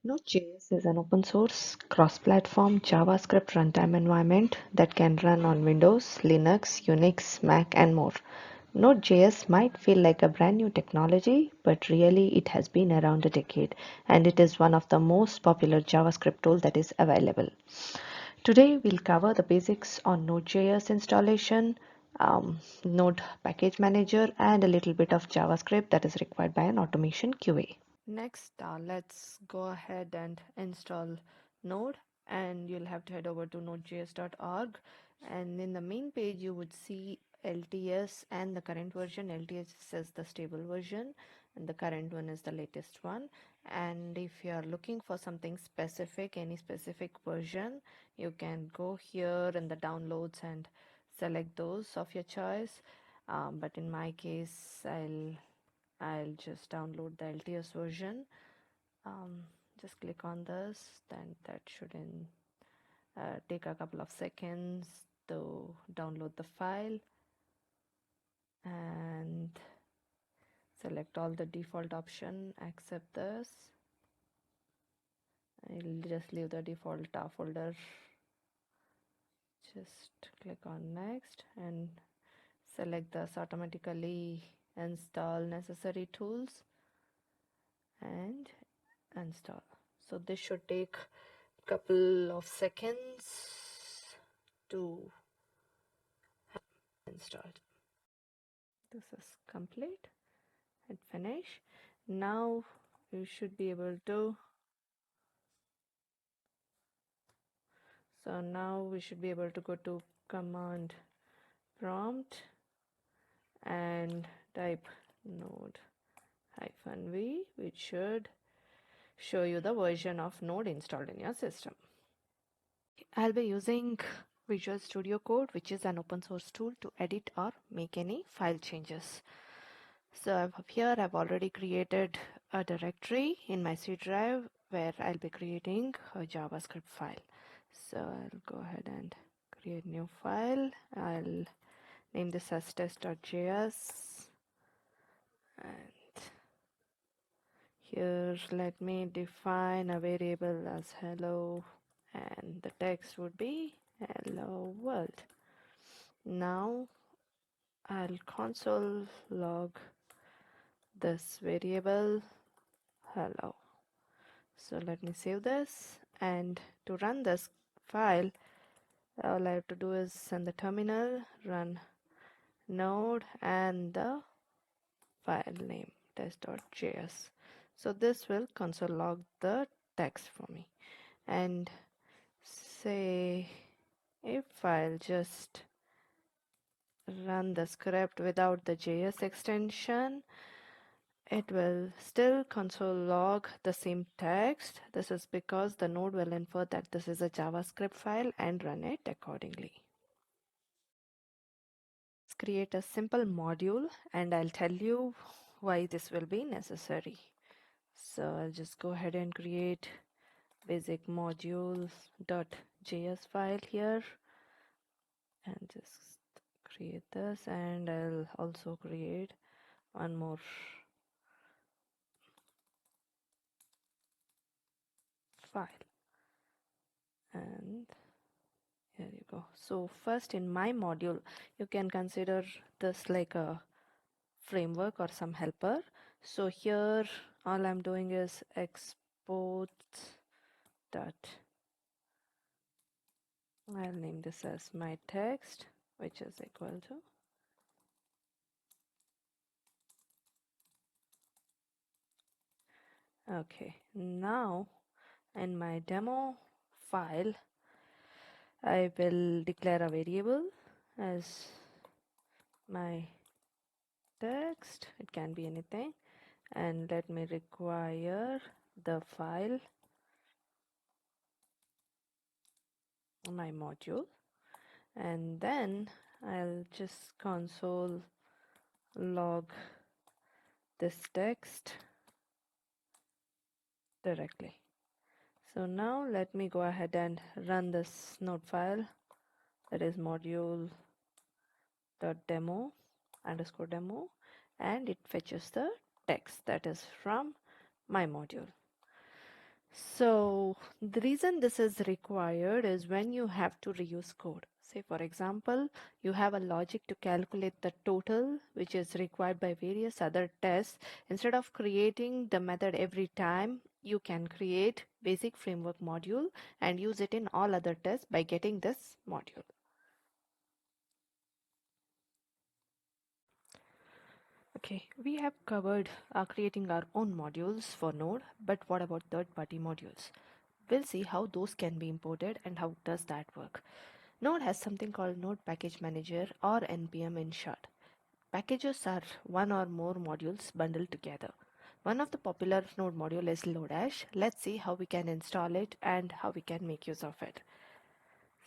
NodeJS is an open source, cross-platform JavaScript runtime environment that can run on Windows, Linux, Unix, Mac, and more. Node.js might feel like a brand new technology, but really it has been around a decade, and it is one of the most popular JavaScript tools that is available. Today we'll cover the basics on Node.js installation, Node package manager, and a little bit of JavaScript that is required by an automation QA. Next, let's go ahead and install Node, and you'll have to head over to nodejs.org, and in the main page you would see LTS and the current version. LTS says the stable version and the current one is the latest one. And if you are looking for something specific, any specific version, you can go here in the downloads and select those of your choice. But in my case, I'll just download the LTS version. Just click on this, then that shouldn't take a couple of seconds to download the file, and select all the default option, accept this. I'll just leave the default folder, just click on next and select this automatically install necessary tools and install. So this should take a couple of seconds to have installed. This is complete. Hit finish. Now you should be able to we should be able to go to command prompt and type node -v, which should show you the version of Node installed in your system. I'll be using Visual Studio Code, which is an open source tool to edit or make any file changes. So here I've already created a directory in my C drive where I'll be creating a JavaScript file. So I'll go ahead and create new file. I'll name this as test.js, and here let me define a variable as hello, and the text would be hello world. Now I'll console log this variable hello. So let me save this, and to run this file all I have to do is in the terminal run node and the file name test.js. So this will console log the text for me, and say if I'll just run the script without the JS extension, it will still console log the same text. This is because the node will infer that this is a JavaScript file and run it accordingly. Let's create a simple module, and I'll tell you why this will be necessary. So I'll just go ahead and create basic modules.js file here, and just create this, and I'll also create one more file, and here you go. So first in my module, you can consider this like a framework or some helper. So here all I'm doing is export dot, I'll name this as my text, which is equal to okay. Now in my demo file I will declare a variable as my text. It can be anything, and let me require the file my module, and then I'll just console log this text directly. So now let me go ahead and run this node file, that is module.demo underscore demo, and it fetches the text that is from my module. So the reason this is required is when you have to reuse code. Say for example, you have a logic to calculate the total which is required by various other tests. Instead of creating the method every time, you can create basic framework module and use it in all other tests by getting this module. Okay, we have covered creating our own modules for Node, but what about third-party modules? We'll see how those can be imported and how does that work. Node has something called Node Package Manager or NPM in short. Packages are one or more modules bundled together. One of the popular Node module is Lodash. Let's see how we can install it and how we can make use of it.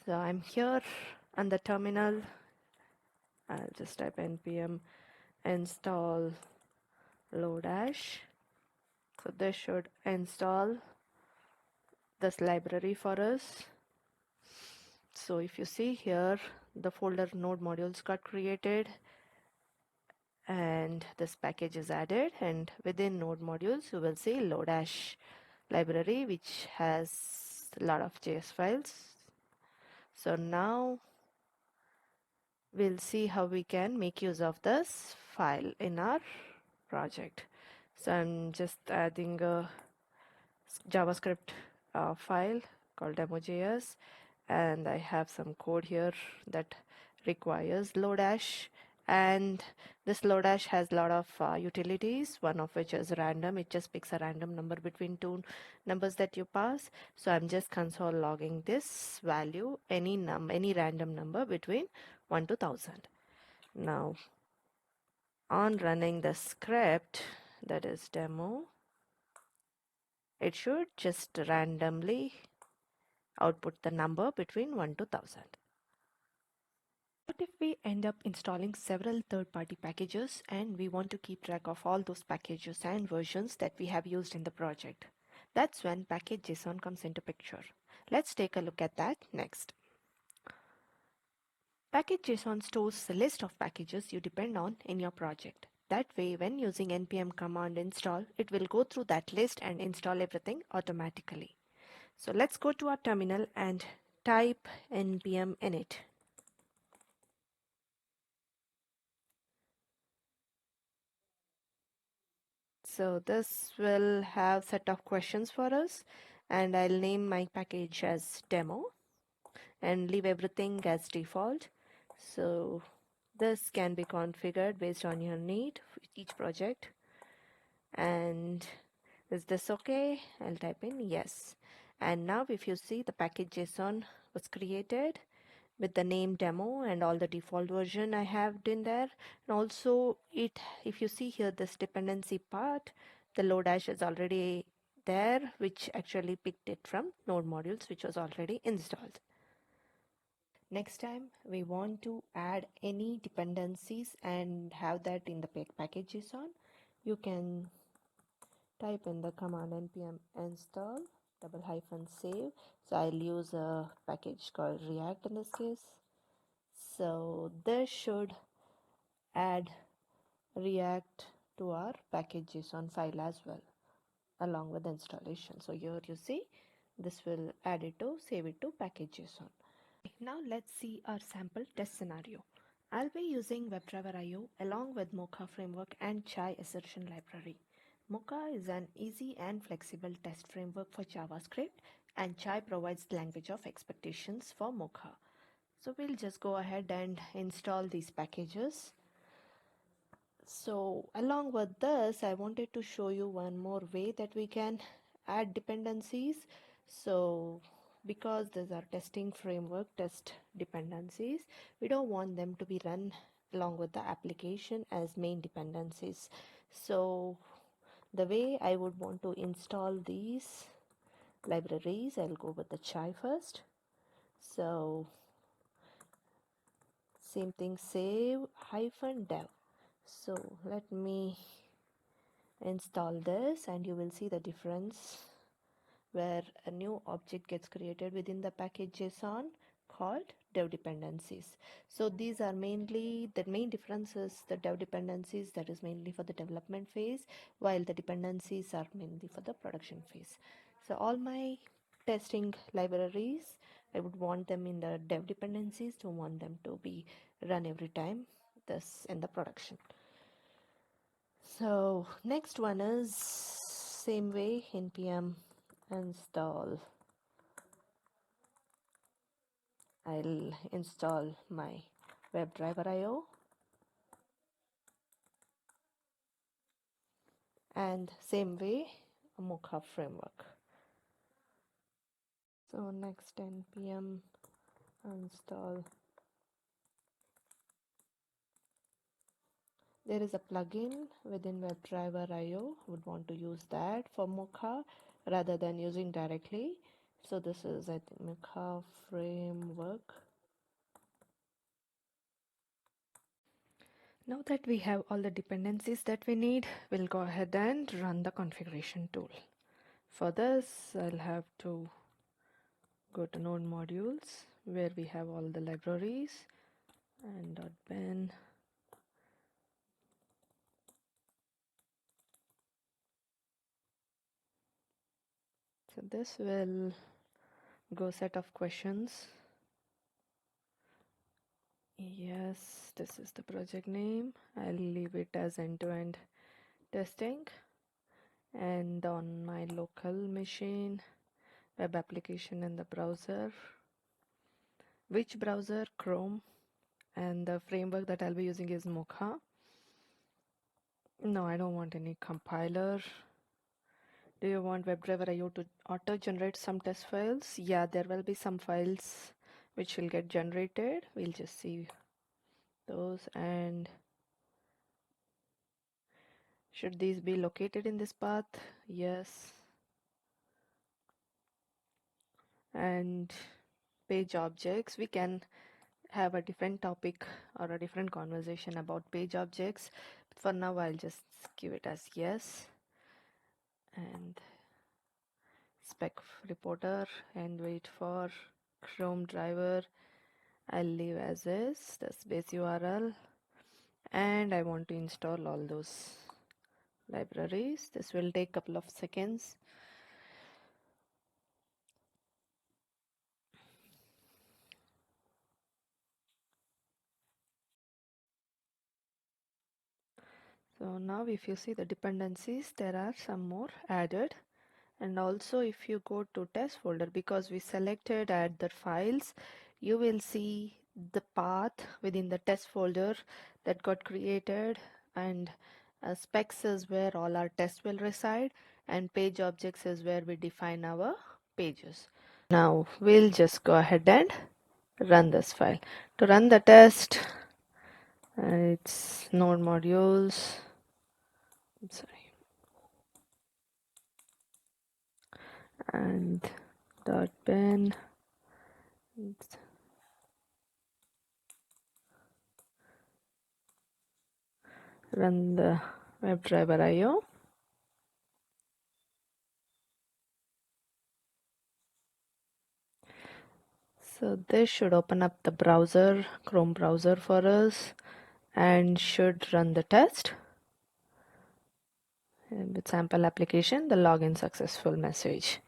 So I'm here on the terminal. I'll just type npm install Lodash. So this should install this library for us. So if you see here, the folder node modules got created and this package is added, and within node modules you will see Lodash library which has a lot of JS files. So now we'll see how we can make use of this file in our project. So I'm just adding a JavaScript file called MOJS, and I have some code here that requires Lodash, and this Lodash has a lot of utilities, one of which is random. It just picks a random number between two numbers that you pass. So I'm just console logging this value, any random number between 1 to 1000. Now on running the script, that is demo, it should just randomly output the number between 1 to 1000. What if we end up installing several third-party packages and we want to keep track of all those packages and versions that we have used in the project? That's when package.json comes into picture. Let's take a look at that next. Package.json stores a list of packages you depend on in your project. That way, when using npm command install, it will go through that list and install everything automatically. So let's go to our terminal and type npm init. So this will have set of questions for us, and I'll name my package as demo and leave everything as default. So this can be configured based on your need for each project. And is this okay? I'll type in yes. And now if you see, the package.json was created with the name demo and all the default version I have in there. And also if you see here, this dependency part, the Lodash is already there, which actually picked it from node modules, which was already installed. Next time we want to add any dependencies and have that in the package.json, you can type in the command npm install --save. So I'll use a package called React in this case. So this should add React to our package.json file as well, along with the installation. So here you see, this will add it to save it to package.json. Now let's see our sample test scenario. I'll be using WebDriver.io along with MOCHA framework and Chai assertion library. MOCHA is an easy and flexible test framework for JavaScript, and Chai provides the language of expectations for MOCHA. So we'll just go ahead and install these packages. So along with this, I wanted to show you one more way that we can add dependencies. So because these are testing framework test dependencies, we don't want them to be run along with the application as main dependencies. So the way I would want to install these libraries, I'll go with the Chai first. So same thing, save -dev. So let me install this and you will see the difference where a new object gets created within the package.json called dev dependencies. So these are mainly, the main difference is the dev dependencies, that is mainly for the development phase, while the dependencies are mainly for the production phase. So all my testing libraries, I would want them in the dev dependencies to want them to be run every time this in the production. So next one is same way npm install. I'll install my WebDriver IO and same way a MOCHA framework. So next npm install. There is a plugin within WebDriver IO. Would want to use that for MOCHA rather than using directly. So this is I think MOCHA framework. Now that we have all the dependencies that we need, we'll go ahead and run the configuration tool. For this, I'll have to go to node modules where we have all the libraries and .ben. So this will go set of questions. Yes, this is the project name. I'll leave it as end-to-end testing. And on my local machine, web application in the browser. Which browser? Chrome. And the framework that I'll be using is MOCHA. No, I don't want any compiler. Do you want WebDriver IO to auto-generate some test files? Yeah, there will be some files which will get generated. We'll just see those. And should these be located in this path? Yes. And page objects, we can have a different topic or a different conversation about page objects. For now, I'll just give it as yes. And spec reporter and wait for Chrome driver. I'll leave as is, that's base URL. And I want to install all those libraries. This will take a couple of seconds. So now if you see the dependencies, there are some more added. And also if you go to test folder, because we selected add the files, you will see the path within the test folder that got created, and specs is where all our tests will reside, and page objects is where we define our pages. Now we'll just go ahead and run this file. To run the test, it's node modules, sorry, and .ben. Run the WebDriver IO. So this should open up the browser, Chrome browser for us, and should run the test. And with sample application, the login successful message.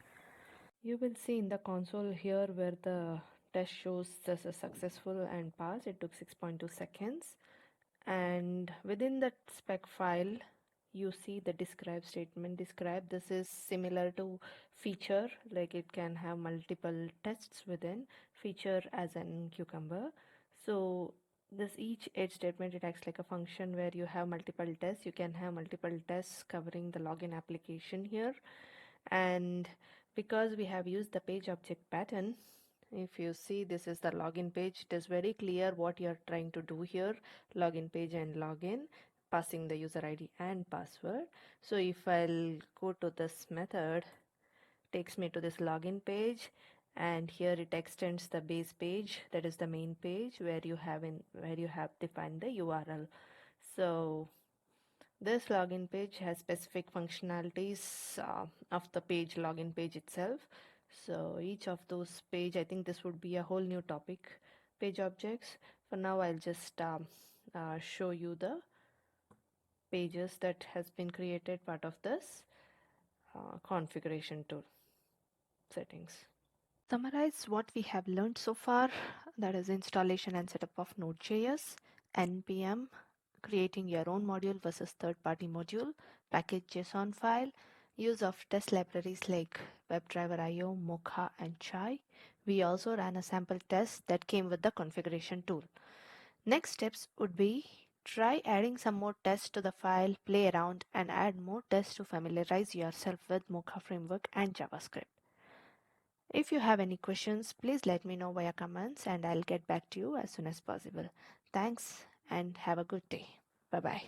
You will see in the console here where the test shows this is successful and pass. It took 6.2 seconds. And within that spec file, you see the describe statement. Describe, this is similar to feature, like it can have multiple tests within. Feature as in cucumber. So this each edge statement, it acts like a function where you have multiple tests. You can have multiple tests covering the login application here. And because we have used the page object pattern, if you see, this is the login page. It is very clear what you're trying to do here. Login page and login, passing the user ID and password. So if I'll go to this method, takes me to this login page, and here it extends the base page, that is the main page where you have defined the URL. So this login page has specific functionalities of the page login page itself. So each of those page, I think this would be a whole new topic, page objects. For now, I'll just show you the pages that has been created part of this configuration tool. settings. Summarize what we have learned so far, that is installation and setup of Node.js, npm, creating your own module versus third-party module, package JSON file, use of test libraries like WebDriver.io, MOCHA, and Chai. We also ran a sample test that came with the configuration tool. Next steps would be try adding some more tests to the file, play around, and add more tests to familiarize yourself with MOCHA framework and JavaScript. If you have any questions, please let me know via comments and I'll get back to you as soon as possible. Thanks and have a good day. Bye bye.